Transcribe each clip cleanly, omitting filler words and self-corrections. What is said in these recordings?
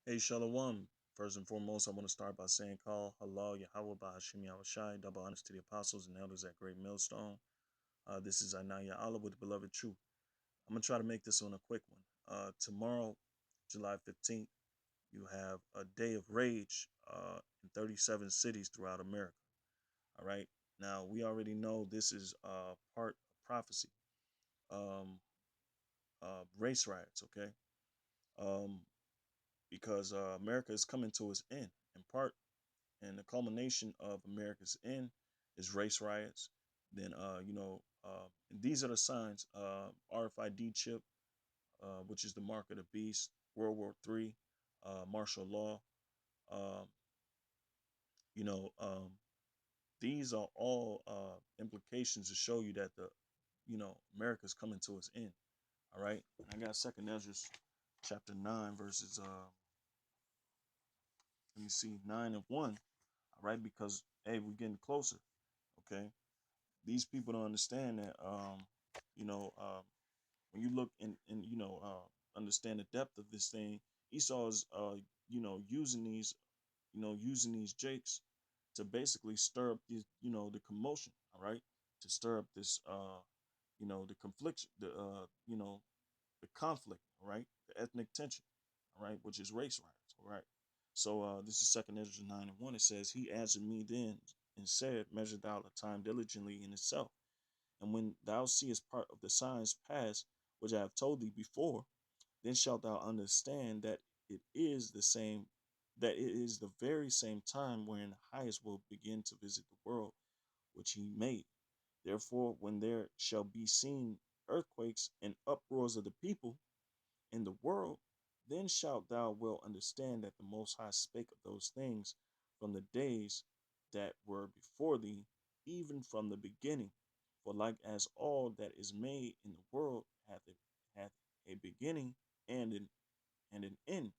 Hey, Shalom. First and foremost, I want to start by saying, Call Halal Yahweh Bahashim Yahushai, double honors to the apostles and elders at Great Millstone. This is Anaya Allah with the beloved truth. I'm going to try to make this one a quick one. Tomorrow, July 15th, you have a day of rage in 37 cities throughout America. All right. Now, we already know this is part of prophecy, um, race riots, okay? Um, because America is coming to its end in part. And the culmination of America's end is race riots. Then, and these are the signs: RFID chip, which is the mark of the beast; World War III, martial law. Um, you know, um, these are all implications to show you that America's coming to its end. All right, and I got Second Ezra chapter 9 verses. Let me see, 9 and 1. All right, because hey, we're getting closer. Okay, these people don't understand that you know when you look and understand the depth of this thing. Esau is using these jakes to basically stir up the commotion, all right, to stir up this the conflict, the conflict, all right, the ethnic tension, all right, which is race riots, all right. So this is Second Ezra 9 and 1. It says, "He answered me then and said, Measure thou the time diligently in itself, and when thou seest part of the signs pass, which I have told thee before, then shalt thou understand that it is the same, that it is the very same time wherein the highest will begin to visit the world which he made. Therefore, when there shall be seen earthquakes and uproars of the people in the world, then shalt thou well understand that the Most High spake of those things from the days that were before thee, even from the beginning. For like as all that is made in the world hath a beginning and an end,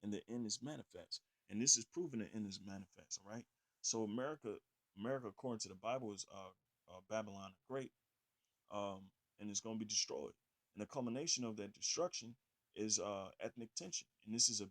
and the end is manifest." And this is proven the end is manifest. All right. So America, according to the Bible, is Babylon the Great, and it's going to be destroyed. And the culmination of that destruction is ethnic tension. And this is a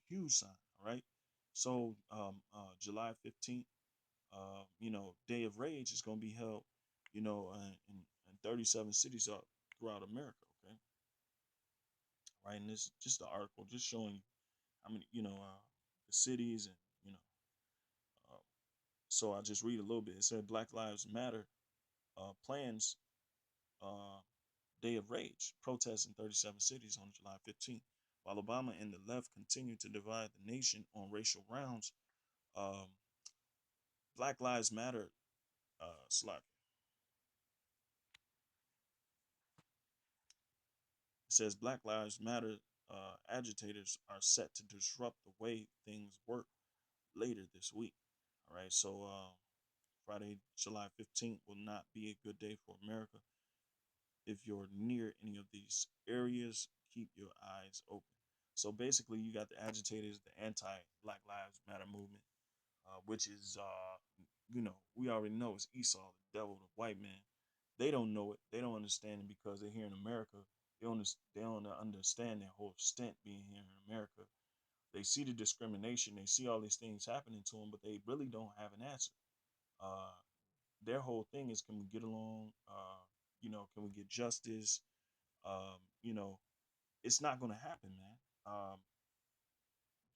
huge sign. All right. So July 15th, Day of Rage is going to be held, in 37 cities throughout America. Okay. Right. And this is just the article just showing you how many, the cities and, uh, so I just read a little bit. It said Black Lives Matter plans uh, Day of Rage, protests in 37 cities on July 15th. While Obama and the left continue to divide the nation on racial grounds, um, Black Lives Matter, Slack. It says Black Lives Matter agitators are set to disrupt the way things work later this week. All right, so Friday, July 15th will not be a good day for America. If you're near any of these areas, keep your eyes open. So basically, you got the agitators, the anti-Black Lives Matter movement, which is, we already know it's Esau, the devil, the white man. They don't know it. They don't understand it because they're here in America. They don't understand their whole stint being here in America. They see the discrimination. They see all these things happening to them, but they really don't have an answer. Uh, their whole thing is, can we get along? Can we get justice? Um, you know, it's not going to happen, man.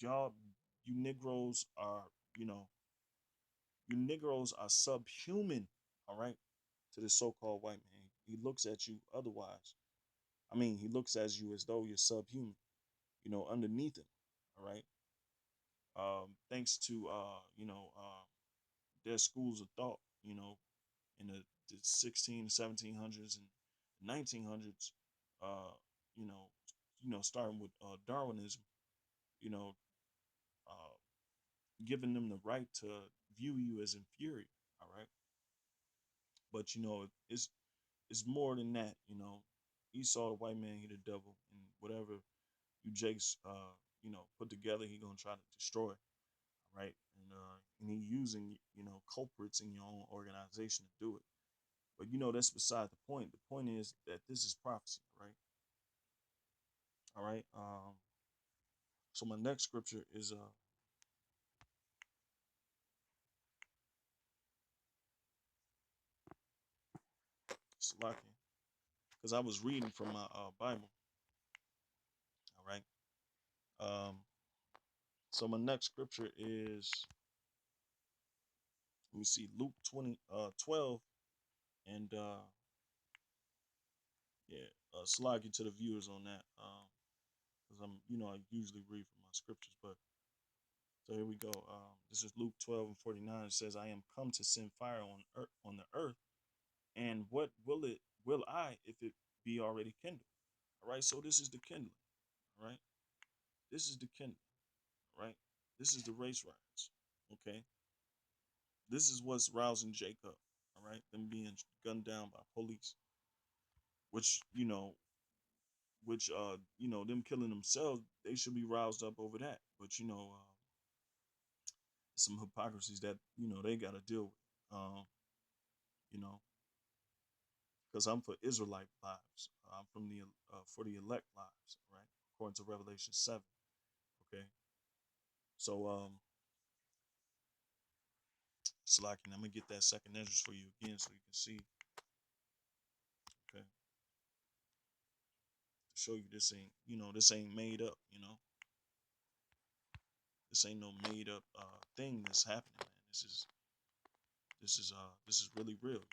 Y'all, you Negroes are, you know, you Negroes are subhuman, all right, to the so-called white man. He looks at you otherwise. I mean, he looks at you as though you're subhuman, underneath him, all right. Thanks to their schools of thought, in the 16, 1700s and 1900s, uh, you know, starting with Darwinism, you know, uh, giving them the right to view you as inferior. All right, but it's more than that. Esau the white man, he the devil, and whatever you Jakes put together, he gonna try to destroy. All right, and he using culprits in your own organization to do it. But that's beside the point. The point is that this is prophecy, right? All right. So my next scripture is Salakia, because I was reading from my Bible. All right. Um, so my next scripture is, let me see, Luke 12, and yeah, Salakia to the viewers on that. Because I usually read from my scriptures, but so here we go. This is Luke 12 and 49. It says, "I am come to send fire on the earth, and what will I if it be already kindled?" All right. So this is the kindling. All right. This is the kindling. All right. This is the race riots. Okay. This is what's rousing Jacob. All right. Them being gunned down by police, which them killing themselves. They should be roused up over that. But some hypocrisies that they got to deal with. You know, because I'm for Israelite lives. I'm from the for the elect lives, right? According to Revelation 7. Okay, so Slacking. I'm gonna get that second entrance for you again, so you can see. Okay, to show you this ain't made up. This ain't no made up thing that's happening, man. This is really real.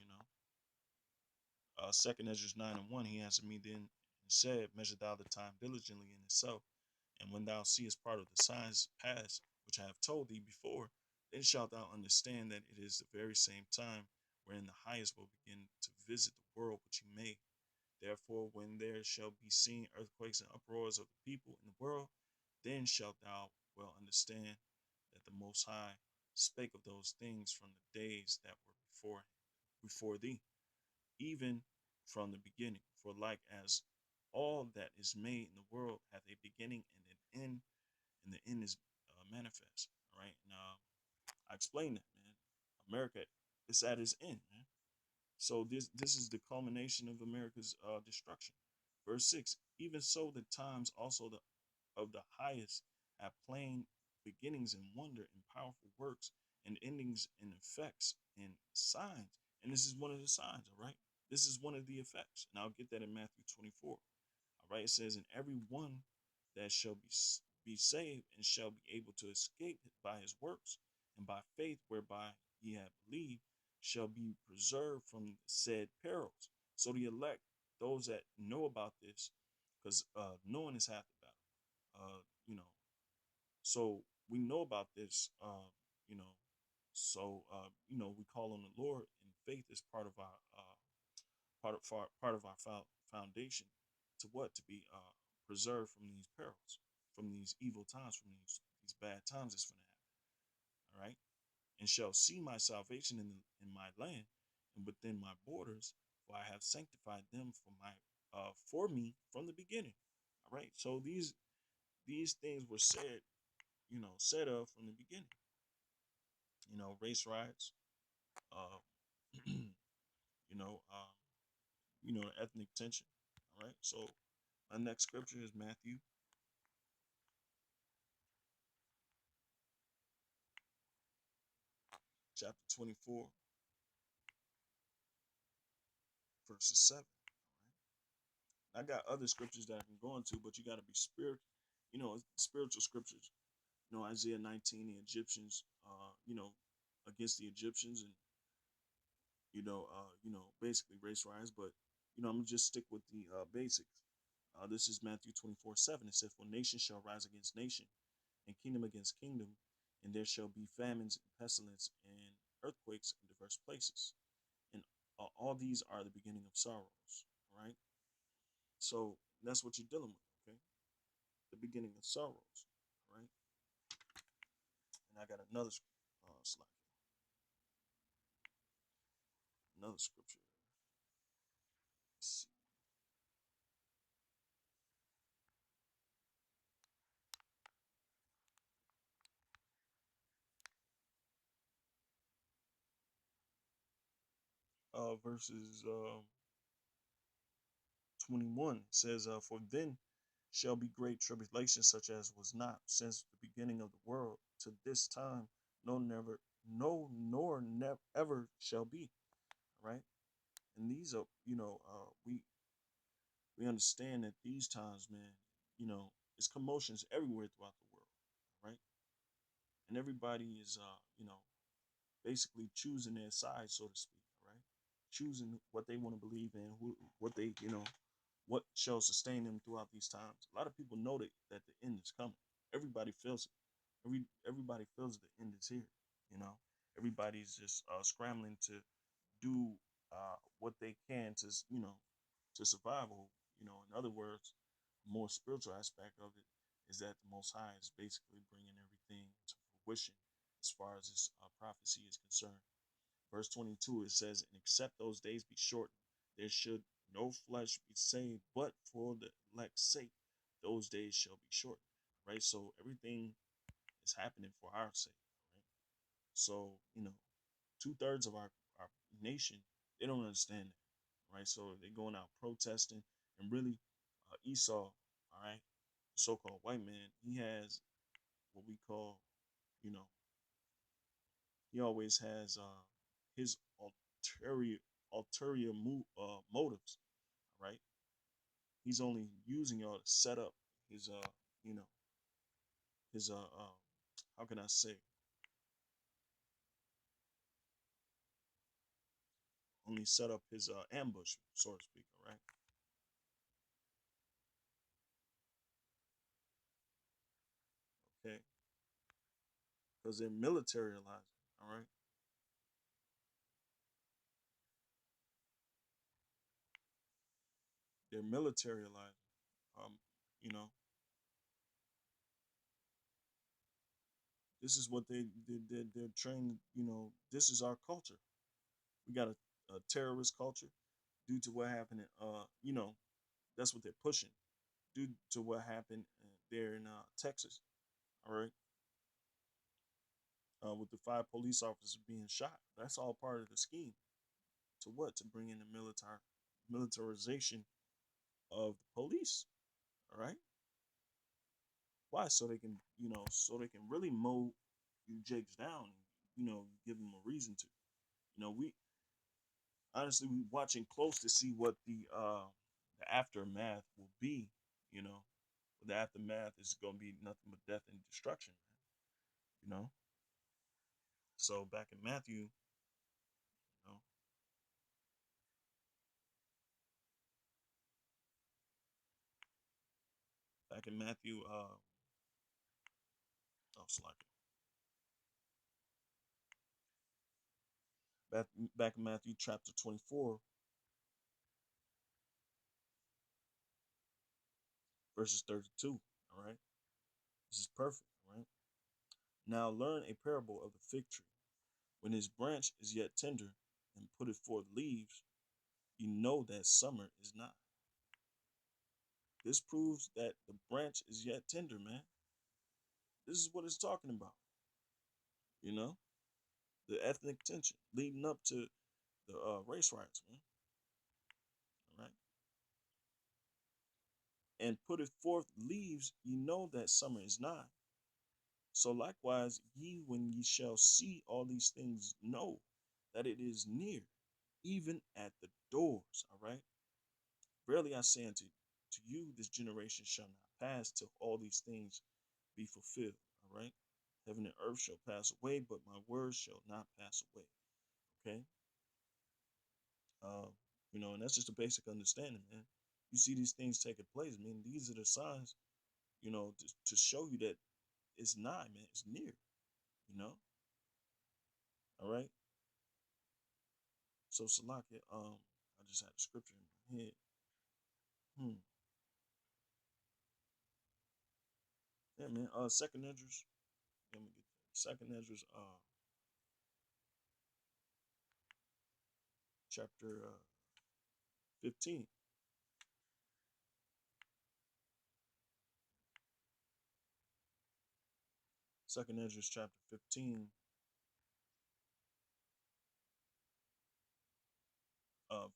Second Ezra 9:1. He answered me then and said, "Measure thou the time diligently in itself. And when thou seest part of the signs pass, which I have told thee before, then shalt thou understand that it is the very same time wherein the highest will begin to visit the world which he made. Therefore, when there shall be seen earthquakes and uproars of the people in the world, then shalt thou well understand that the Most High spake of those things from the days that were before thee, even from the beginning. For like as all that is made in the world hath a beginning and an end, and the end is manifest." All right. Now, I explained that, man. America is at its end, man. So this is the culmination of America's destruction. Verse 6: "Even so, the times also of the highest have plain beginnings and wonder and powerful works and endings and effects and signs." And this is one of the signs, all right? This is one of the effects. And I'll get that in Matthew 24. All right, it says, "And every one that shall be saved and shall be able to escape by his works and by faith whereby ye have believed shall be preserved from said perils." So the elect, those that know about this, because knowing is half the battle. Uh, you know, so we know about this. You know, we call on the Lord, and faith is part of our foundation to what to be preserved from these perils, from these evil times, from these bad times that's going to happen. All right, and shall see my salvation in my land and within my borders, for I have sanctified them for me from the beginning. All right, so these things were said of from the beginning. Race riots, uh, you know, um, ethnic tension. All right, so my next scripture is Matthew chapter 24, verses 7. All right. I got other scriptures that I can go into, but you got to be spiritual scriptures. Isaiah 19, the Egyptians, against the Egyptians, and basically race riots. But I'm gonna just stick with the basics. This is Matthew 24:7. It says, "For nation shall rise against nation, and kingdom against kingdom, and there shall be famines and pestilence and earthquakes in diverse places. And all these are the beginning of sorrows." All right. So that's what you're dealing with. Okay. The beginning of sorrows. All right. And I got slide, another scripture. Let's see. Verses 21 says, "For then shall be great tribulation, such as was not since the beginning of the world to this time, no never, no nor never ever shall be. Right, and these are, we understand that these times, man, it's commotions everywhere throughout the world, right? And everybody is, basically choosing their side, so to speak, right? Choosing what they want to believe in, what they, what shall sustain them throughout these times. A lot of people know that the end is coming. Everybody feels it. Everybody feels the end is here. You know, everybody's just scrambling to do what they can to, to survive. Or, in other words, a more spiritual aspect of it is that the Most High is basically bringing everything to fruition as far as this prophecy is concerned. Verse 22, it says, and except those days be shortened, there should no flesh be saved, but for the elect's sake, those days shall be shortened. Right? So everything is happening for our sake. Right? So, 2/3 of our nation, they don't understand that. Right? So they're going out protesting. And really, Esau, all right, so called white man, he has what we call, you know, he always has his ulterior motives, right? He's only using y'all to set up his you know his how can I say, only set up his ambush, so to speak. All right, okay, because they're militarizing. All right, they're militarizing. Um, you know, this is what they're trained. This is our culture. We got a terrorist culture due to what happened. That's what they're pushing due to what happened there in Texas. All right, with the 5 police officers being shot. That's all part of the scheme. To what? To bring in the militarization of the police. All right. Why? So they can, so they can really mow you jakes down. And, give them a reason to. We honestly we watching close to see what the aftermath will be. You know, the aftermath is going to be nothing but death and destruction. You know. So back in Matthew, know, back in Matthew, oh, it's like back, back in Matthew chapter 24, verses 32. All right, this is perfect. All right, now learn a parable of the fig tree. When his branch is yet tender and putteth forth leaves, you know that summer is nigh. This proves that the branch is yet tender, man. This is what it's talking about. You know, the ethnic tension leading up to the race riots, man. All right, and putteth forth leaves, you know that summer is nigh. So likewise, ye, when ye shall see all these things, know that it is near, even at the doors. All right. Verily I say unto you, this generation shall not pass till all these things be fulfilled. All right. Heaven and earth shall pass away, but my words shall not pass away. Okay. Um, and that's just a basic understanding, man. You see these things taking place, man. These are the signs, to show you that it's nigh, man. It's near. You know. All right. So Salakia, I just had a scripture in my head. Hmm. Yeah, man. Second Edges. Let me get that. Second Edges. Chapter 15. Second Edges chapter 15.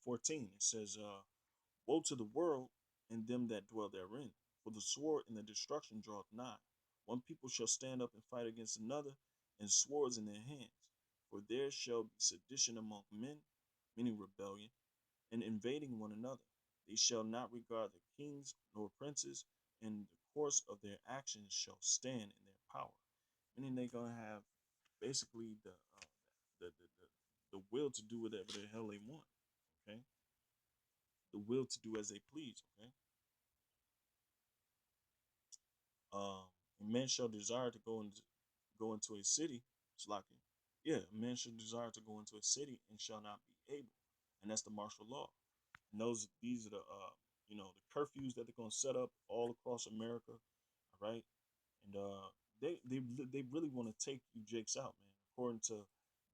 14. It says, "Woe to the world and them that dwell therein. For the sword and the destruction draweth nigh. One people shall stand up and fight against another, and swords in their hands. For there shall be sedition among men, meaning rebellion, and invading one another. They shall not regard the kings nor princes, and the course of their actions shall stand in their power. Meaning they're gonna have basically the will to do whatever the hell they want. Okay, the will to do as they please. Okay, um, a man shall desire to go into a city. Slacking. Yeah, a man shall desire to go into a city and shall not be able, and that's the martial law. And these are the the curfews that they're gonna set up all across America. All right, and they really want to take you Jakes out, man. According to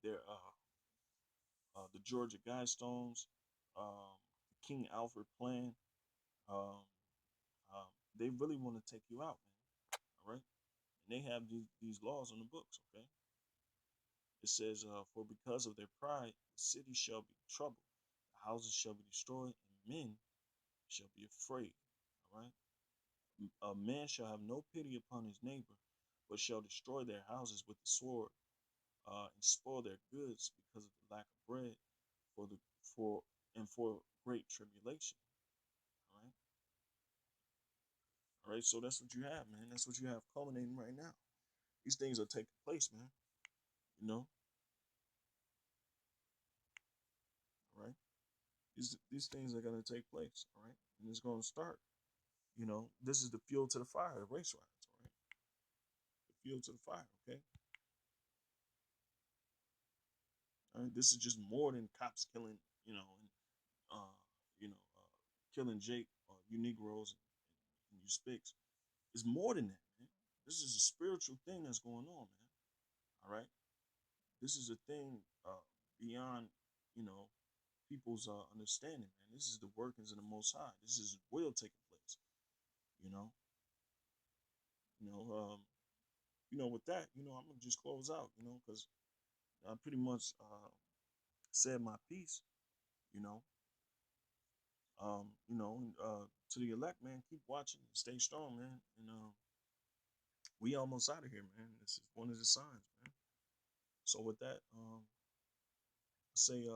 their the Georgia Guidestones, King Alfred plan. Um, they really want to take you out, man. All right, and they have these laws on the books. Okay, it says, "For because of their pride, the city shall be troubled, the houses shall be destroyed, and men shall be afraid." All right, a man shall have no pity upon his neighbor, but shall destroy their houses with the sword, and spoil their goods because of the lack of bread, for the for and for great tribulation. All right, all right. So that's what you have, man. That's what you have culminating right now. These things are taking place, man. You know, all right. These things are gonna take place, all right, and it's gonna start. This is the fuel to the fire, the race riots, all right. The fuel to the fire, okay. All right, this is just more than cops killing, and uh, killing Jake or you Negroes and you Spics. It's more than that, man. This is a spiritual thing that's going on, man. All right, this is a thing beyond, you know, people's understanding, man. This is the workings of the Most High. This is will taking place. You know, you know, um, with that, I'm gonna just close out, because I pretty much said my piece. You know, to the elect, man, keep watching, stay strong, man, and we almost out of here, man. This is one of the signs, man. So with that, say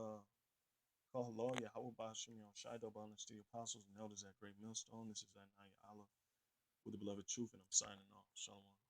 call law Yahweh Bashim Shaido balance to the apostles and elders at Great Millstone. This is that Naya Allah with the beloved truth, and I'm signing off. Shalom.